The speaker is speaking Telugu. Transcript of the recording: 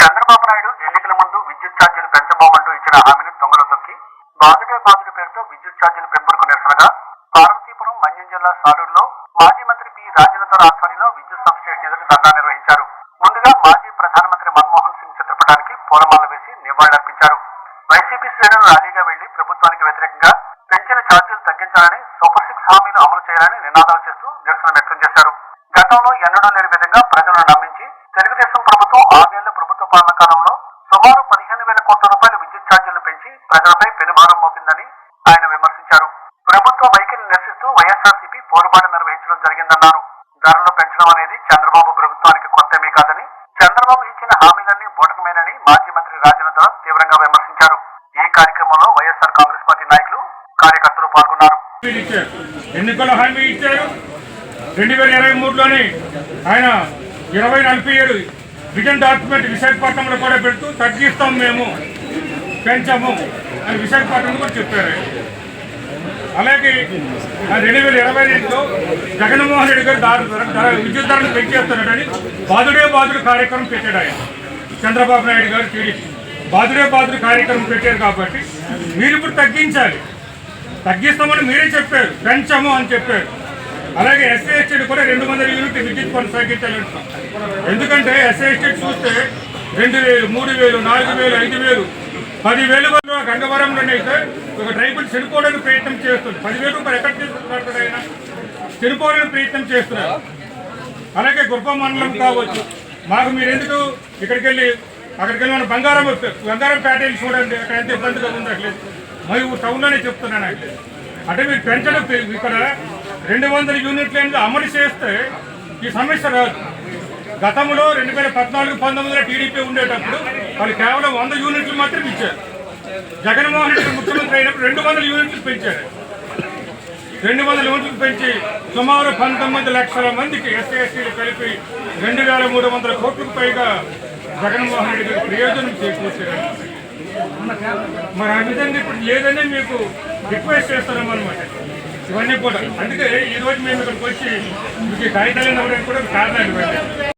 చంద్రబాబు నాయుడు ఎన్నికల ముందు విద్యుత్ ఛార్జీలు పెంచబోమంటూ ఇచ్చిన హామీని తొంగలో తొక్కి బాదుడే బాదుడు పేరుతో విద్యుత్ ఛార్జీలు పెంపునకు నిరసనగా పార్వతీపురం మన్యం జిల్లా సాలూరులో మాజీ మంత్రి పి రాజేంద్ర ఆధ్వర్యంలో విద్యుత్ సబ్స్టేషన్ ఎదుట ధర్నా నిర్వహించారు. ముందుగా మాజీ ప్రధానమంత్రి మన్మోహన్ సింగ్ చిత్రపటానికి పూలమాల వేసి నివాళులర్పించారు. వైసీపీ శ్రేణులు ర్యాలీగా వెళ్లి ప్రభుత్వానికి వ్యతిరేకంగా పెంచిన ఛార్జీలు తగ్గించాలని సూపర్ 6 హామీలు అమలు చేయాలని నినాదాలు చేస్తూ నిరసన వ్యక్తం చేశారు. గతంలో ఎన్నడూ లేని విధంగా ప్రజలను నమ్మించి తెలుగుదేశం ప్రభుత్వం 6 నెలల ప్రభుత్వ పాలన కాలంలో సుమారు 15,000 కోట్ల రూపాయల విద్యుత్ ఛార్జీలు పెంచి ప్రజలపై పెనుభారం మోపిందని ఆయన విమర్శించారు. ప్రభుత్వ వైఖరిని నిరసిస్తూ వైఎస్ఆర్సీపీ పోరుబాటు నిర్వహించడం జరిగిందన్నారు. ధరలు పెంచడం అనేది చంద్రబాబు ప్రభుత్వానికి కొత్తమీ కాదని, చంద్రబాబు ఇచ్చిన హామీలన్నీ బూటకమేనని మాజీ మంత్రి రాజేంద్ర తీవ్రంగా విమర్శించారు. ఈ కార్యక్రమంలో వైఎస్ఆర్ కాంగ్రెస్ పార్టీ నాయకులు, కార్యకర్తలు పాల్గొన్నారు. ఎన్నికల హామీ ఇచ్చారు. 2023లోనే ఆయన 2047 విజన్ డాక్యుమెంట్ విశాఖపట్నంలో కూడా పెడుతూ తగ్గిస్తాం, మేము పెంచాము అని విశాఖపట్నంలో కూడా చెప్పారు. అలాగే 2022లో జగన్మోహన్ రెడ్డి గారు విద్యుత్ ధరలు పెంచేస్తున్నాడని బాదుడే బాదుడు కార్యక్రమం పెట్టాడు. ఆయన చంద్రబాబు నాయుడు గారు టీడీపీ బాదుడే బాదుడు కార్యక్రమం పెట్టారు. కాబట్టి మీరు ఇప్పుడు తగ్గించాలి, తగ్గిస్తామని మీరే చెప్పారు, పెంచాము అని చెప్పారు. అలాగే ఎస్సీ ఎస్టీలు కూడా 200 యూనిట్లు విద్యుత్ కొనసాగించాలంటున్నాం. ఎందుకంటే ఎస్సీ ఎస్టీలు చూస్తే 2,000, 3,000, 4,000, 5,000, 10,000 వరకు గంగవరంలోనైతే ఒక ట్రైబుల్ చనిపోవడానికి ప్రయత్నం చేస్తుంది. 10,000 రూపాయలు ఎక్కడ తీసుకుంటున్నారు, ఆయన చనిపోవడానికి ప్రయత్నం చేస్తున్నారు. అలాగే గొప్ప మండలం కావచ్చు, మాకు మీరు ఎందుకు అక్కడికి వెళ్ళి మన బంగారం ప్యాటర్న్ చూడండి, అక్కడ ఎంత ఇబ్బందిగా ఉంది. అట్లేదు మరి టౌన్లోనే చెప్తున్నాను. అంటే మీరు పెంచడం ఇక్కడ 200 యూనిట్లు అమలు చేస్తే ఈ సమస్య రాదు. గతంలో 2014-19లో టీడీపీ ఉండేటప్పుడు వాళ్ళు కేవలం 100 యూనిట్లు మాత్రం ఇచ్చారు. జగన్మోహన్ రెడ్డి ముఖ్యమంత్రి అయినప్పుడు 200 యూనిట్లు పెంచారు. 200 యూనిట్లు పెంచి సుమారు 19 లక్షల మందికి ఎస్సీ ఎస్టీలు కలిపి 2,300 కోట్లకు పైగా జగన్మోహన్ రెడ్డి గారు ప్రయోజనం చేకూర్చారు. మరి ఆ విధంగా ఇప్పుడు లేదని మీకు రిక్వెస్ట్ చేస్తున్నాం అనమాట. ఇవన్నీ కూడా అందుకే ఈరోజు మేము ఇక్కడికి వచ్చి మీకు కాగితాలు ఇవ్వడానికి కూడా కారణాలు ఇవ్వండి.